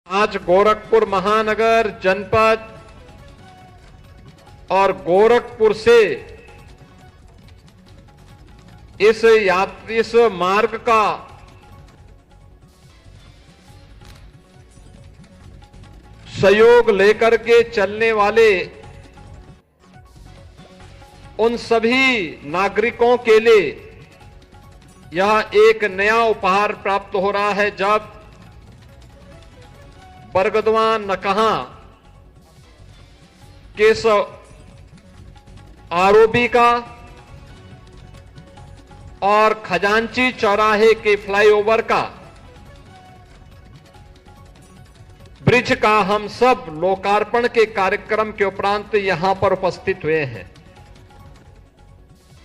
आज गोरखपुर महानगर जनपद और गोरखपुर से इस मार्ग का सहयोग लेकर के चलने वाले उन सभी नागरिकों के लिए यह एक नया उपहार प्राप्त हो रहा है, जब बरगदवा नकहा के आरओबी का और खजांची चौराहे के फ्लाईओवर का ब्रिज का हम सब लोकार्पण के कार्यक्रम के उपरांत यहां पर उपस्थित हुए हैं।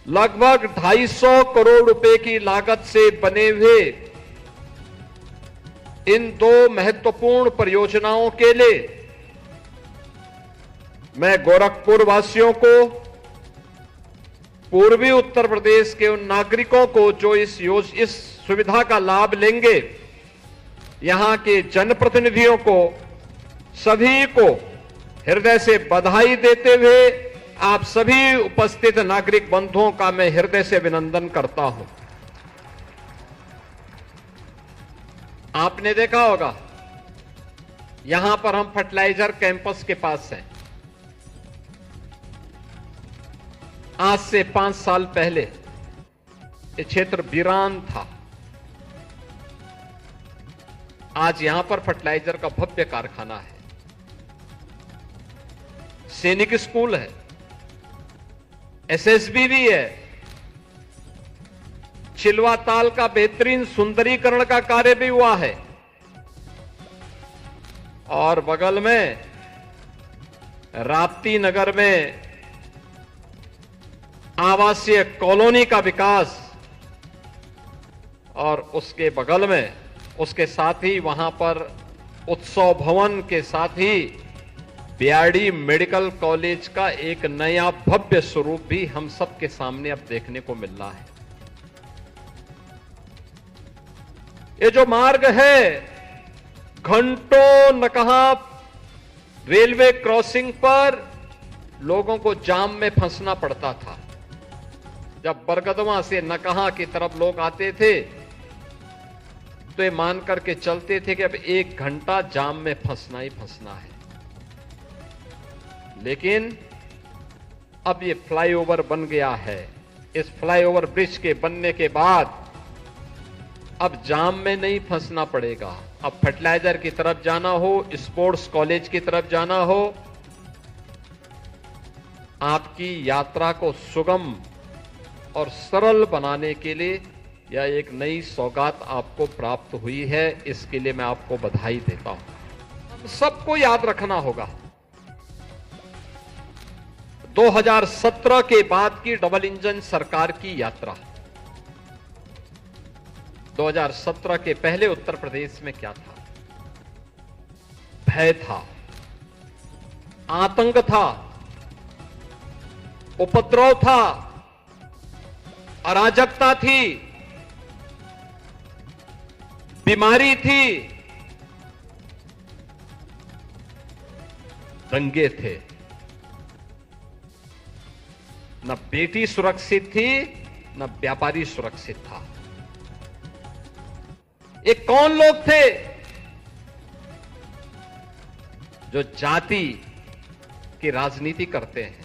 लगभग 250 करोड़ रुपए की लागत से बने हुए इन दो महत्वपूर्ण परियोजनाओं के लिए मैं गोरखपुर वासियों को, पूर्वी उत्तर प्रदेश के उन नागरिकों को जो इस सुविधा का लाभ लेंगे, यहां के जनप्रतिनिधियों को, सभी को हृदय से बधाई देते हुए आप सभी उपस्थित नागरिक बंधुओं का मैं हृदय से अभिनंदन करता हूं। आपने देखा होगा यहां पर हम फर्टिलाइजर कैंपस के पास हैं। आज से 5 साल पहले ये क्षेत्र वीरान था। आज यहां पर फर्टिलाइजर का भव्य कारखाना है, सैनिक स्कूल है, एसएसबी भी है, चिलवा ताल का बेहतरीन सुंदरीकरण का कार्य भी हुआ है और बगल में राप्ती नगर में आवासीय कॉलोनी का विकास और उसके बगल में, उसके साथ ही वहां पर उत्सव भवन के साथ ही बीआरडी मेडिकल कॉलेज का एक नया भव्य स्वरूप भी हम सबके सामने अब देखने को मिल रहा है। ये जो मार्ग है, घंटों नकहा रेलवे क्रॉसिंग पर लोगों को जाम में फंसना पड़ता था। जब बरगदवा से नकहा की तरफ लोग आते थे तो ये मान करके चलते थे कि अब 1 घंटा जाम में फंसना ही फंसना है। लेकिन अब ये फ्लाईओवर बन गया है। इस फ्लाईओवर ब्रिज के बनने के बाद अब जाम में नहीं फंसना पड़ेगा। अब फर्टिलाइजर की तरफ जाना हो, स्पोर्ट्स कॉलेज की तरफ जाना हो, आपकी यात्रा को सुगम और सरल बनाने के लिए यह एक नई सौगात आपको प्राप्त हुई है। इसके लिए मैं आपको बधाई देता हूं। हम सबको याद रखना होगा 2017 के बाद की डबल इंजन सरकार की यात्रा। 2017 के पहले उत्तर प्रदेश में क्या था? भय था, आतंक था, उपद्रव था, अराजकता थी, बीमारी थी, दंगे थे। न बेटी सुरक्षित थी, न व्यापारी सुरक्षित था। ये कौन लोग थे जो जाति की राजनीति करते हैं,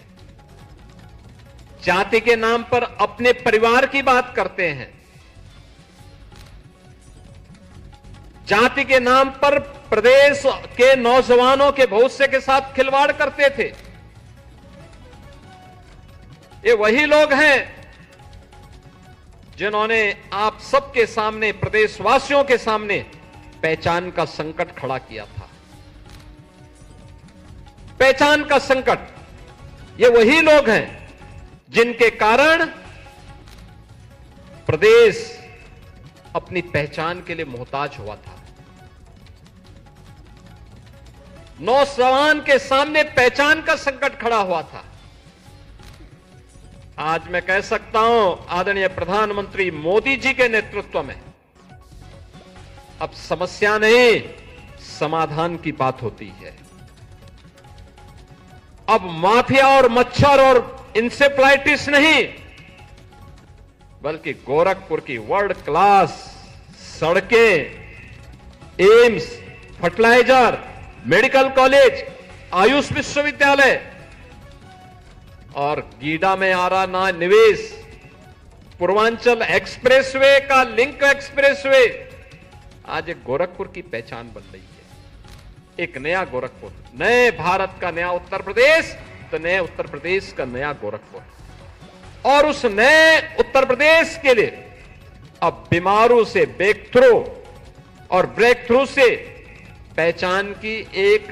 जाति के नाम पर अपने परिवार की बात करते हैं, जाति के नाम पर प्रदेश के नौजवानों के भविष्य के साथ खिलवाड़ करते थे। ये वही लोग हैं जिन्होंने आप सबके सामने, प्रदेशवासियों के सामने पहचान का संकट खड़ा किया था। पहचान का संकट, ये वही लोग हैं जिनके कारण प्रदेश अपनी पहचान के लिए मोहताज हुआ था। नौजवान के सामने पहचान का संकट खड़ा हुआ था। आज मैं कह सकता हूं आदरणीय प्रधानमंत्री मोदी जी के नेतृत्व में अब समस्या नहीं, समाधान की बात होती है। अब माफिया और मच्छर और इंसेफ्लाइटिस नहीं, बल्कि गोरखपुर की वर्ल्ड क्लास सड़कें, AIIMS, fertilizer, medical college, Ayush विश्वविद्यालय और गीडा में आ रहा ना निवेश, पूर्वांचल एक्सप्रेसवे का लिंक एक्सप्रेसवे आज एक गोरखपुर की पहचान बन रही है। एक नया गोरखपुर, नए भारत का नया उत्तर प्रदेश, तो नए उत्तर प्रदेश का नया गोरखपुर। और उस नए उत्तर प्रदेश के लिए अब बीमारों से ब्रेक थ्रू और ब्रेक थ्रू से पहचान की एक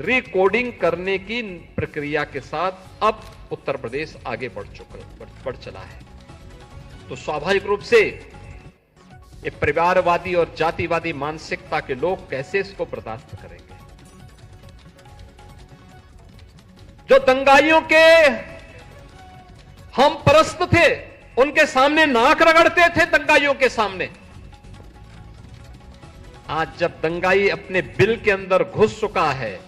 रिकोडिंग करने की प्रक्रिया के साथ अब उत्तर प्रदेश आगे बढ़ चला है। तो स्वाभाविक रूप से ये परिवारवादी और जातिवादी मानसिकता के लोग कैसे इसको बर्दाश्त करेंगे? जो दंगाइयों के हम परस्त थे, उनके सामने नाक रगड़ते थे दंगाइयों के सामने, आज जब दंगाई अपने बिल के अंदर घुस चुका है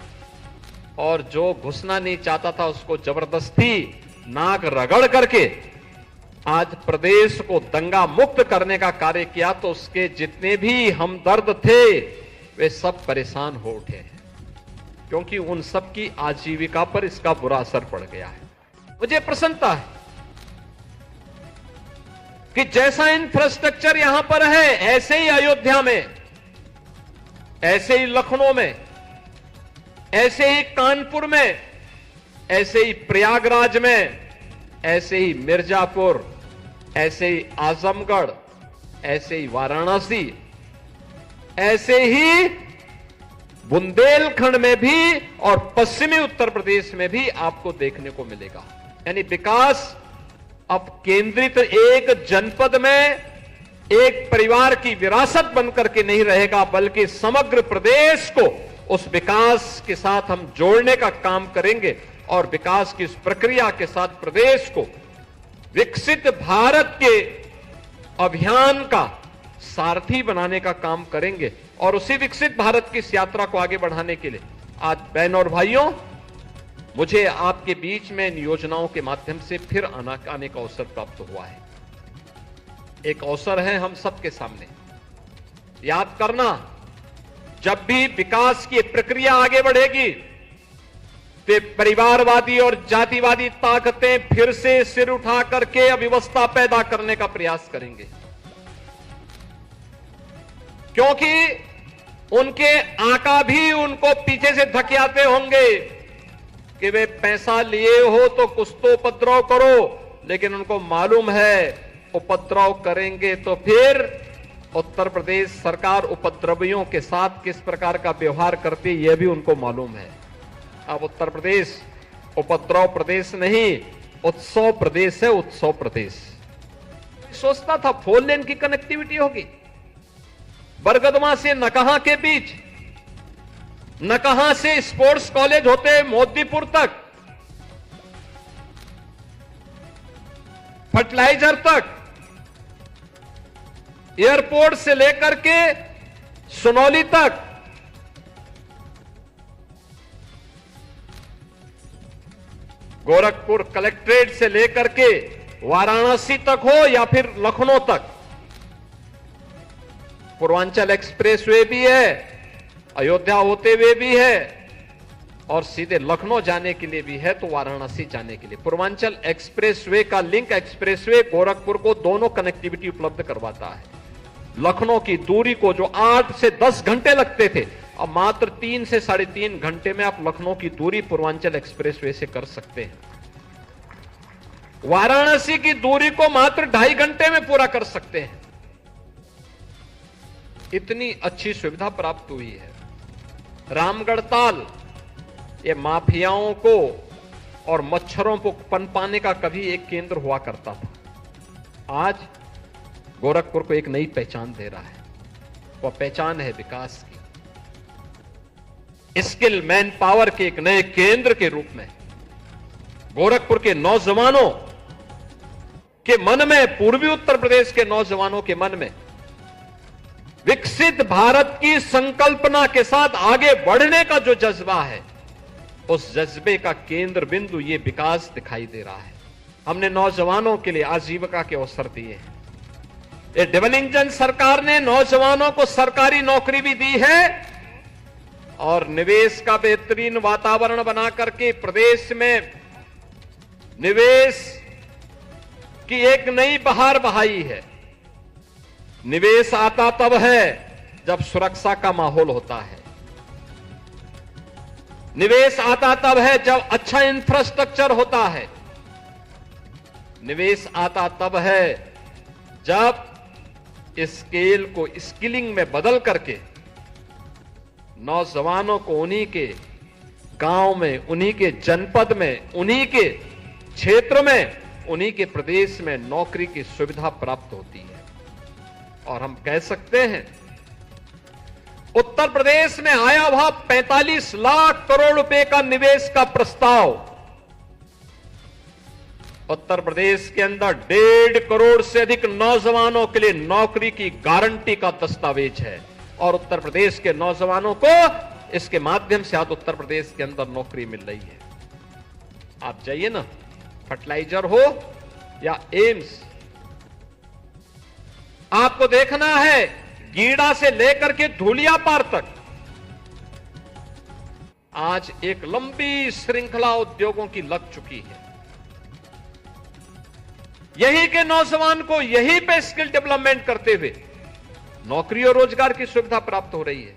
और जो घुसना नहीं चाहता था उसको जबरदस्ती नाक रगड़ करके आज प्रदेश को दंगा मुक्त करने का कार्य किया, तो उसके जितने भी हमदर्द थे वे सब परेशान हो उठे हैं, क्योंकि उन सब की आजीविका पर इसका बुरा असर पड़ गया है। मुझे प्रसन्नता है कि जैसा इंफ्रास्ट्रक्चर यहां पर है, ऐसे ही अयोध्या में, ऐसे ही लखनऊ में, ऐसे ही कानपुर में, ऐसे ही प्रयागराज में, ऐसे ही मिर्जापुर, ऐसे ही आजमगढ़, ऐसे ही वाराणसी, ऐसे ही बुंदेलखंड में भी और पश्चिमी उत्तर प्रदेश में भी आपको देखने को मिलेगा। यानी विकास अब केंद्रित एक जनपद में एक परिवार की विरासत बनकर के नहीं रहेगा, बल्कि समग्र प्रदेश को उस विकास के साथ हम जोड़ने का काम करेंगे और विकास की इस प्रक्रिया के साथ प्रदेश को विकसित भारत के अभियान का सारथी बनाने का काम करेंगे। और उसी विकसित भारत की इस यात्रा को आगे बढ़ाने के लिए आज बहनों और भाइयों, मुझे आपके बीच में इन योजनाओं के माध्यम से फिर आने का अवसर प्राप्त हुआ है। एक अवसर है हम सबके सामने। याद करना, जब भी विकास की प्रक्रिया आगे बढ़ेगी तो परिवारवादी और जातिवादी ताकतें फिर से सिर उठा करके अव्यवस्था पैदा करने का प्रयास करेंगे, क्योंकि उनके आका भी उनको पीछे से धकेलते होंगे कि वे पैसा लिए हो तो कुछ तो उपद्रव करो, लेकिन उनको मालूम है उपद्रव करेंगे तो फिर उत्तर प्रदेश सरकार उपद्रवियों के साथ किस प्रकार का व्यवहार करती है, यह भी उनको मालूम है। अब उत्तर प्रदेश उपद्रव प्रदेश नहीं, उत्सव प्रदेश है, उत्सव प्रदेश। सोचता था 4 लेन की कनेक्टिविटी होगी बरगदमा से नकहा के बीच, नकहा से स्पोर्ट्स कॉलेज होते मोदीपुर तक, फर्टिलाइजर तक, एयरपोर्ट से लेकर के सुनौली तक, गोरखपुर कलेक्ट्रेट से लेकर के वाराणसी तक हो या फिर लखनऊ तक, पूर्वांचल एक्सप्रेसवे भी है, अयोध्या होते हुए भी है और सीधे लखनऊ जाने के लिए भी है, तो वाराणसी जाने के लिए पूर्वांचल एक्सप्रेसवे का लिंक एक्सप्रेसवे गोरखपुर को दोनों कनेक्टिविटी उपलब्ध करवाता है। लखनऊ की दूरी को जो 8 से 10 घंटे लगते थे, अब मात्र 3 से 3.5 घंटे में आप लखनऊ की दूरी पूर्वांचल एक्सप्रेसवे से कर सकते हैं। वाराणसी की दूरी को मात्र 2.5 घंटे में पूरा कर सकते हैं। इतनी अच्छी सुविधा प्राप्त हुई है। रामगढ़ ताल ये माफियाओं को और मच्छरों को पनपाने का कभी एक केंद्र हुआ करता था, आज गोरखपुर को एक नई पहचान दे रहा है। वह पहचान है विकास की, स्किल मैन पावर के एक नए केंद्र के रूप में गोरखपुर के नौजवानों के मन में, पूर्वी उत्तर प्रदेश के नौजवानों के मन में विकसित भारत की संकल्पना के साथ आगे बढ़ने का जो जज्बा है, उस जज्बे का केंद्र बिंदु ये विकास दिखाई दे रहा है। हमने नौजवानों के लिए आजीविका के अवसर दिए हैं। ये डबल इंजन सरकार ने नौजवानों को सरकारी नौकरी भी दी है और निवेश का बेहतरीन वातावरण बना करके प्रदेश में निवेश की एक नई बहार बहाई है। निवेश आता तब है जब सुरक्षा का माहौल होता है। निवेश आता तब है जब अच्छा इंफ्रास्ट्रक्चर होता है। निवेश आता तब है जब स्केल को स्किलिंग में बदल करके नौजवानों को उन्हीं के गांव में, उन्हीं के जनपद में, उन्हीं के क्षेत्र में, उन्हीं के प्रदेश में नौकरी की सुविधा प्राप्त होती है। और हम कह सकते हैं उत्तर प्रदेश में आया हुआ 45 लाख करोड़ रुपए का निवेश का प्रस्ताव उत्तर प्रदेश के अंदर 1.5 करोड़ से अधिक नौजवानों के लिए नौकरी की गारंटी का दस्तावेज है। और उत्तर प्रदेश के नौजवानों को इसके माध्यम से आज उत्तर प्रदेश के अंदर नौकरी मिल रही है। आप जाइए ना, फर्टिलाइजर हो या एम्स, आपको देखना है गीड़ा से लेकर के धूलियापार तक आज एक लंबी श्रृंखला उद्योगों की लग चुकी है। यही के नौजवान को यहीं पे स्किल डेवलपमेंट करते हुए नौकरी और रोजगार की सुविधा प्राप्त हो रही है।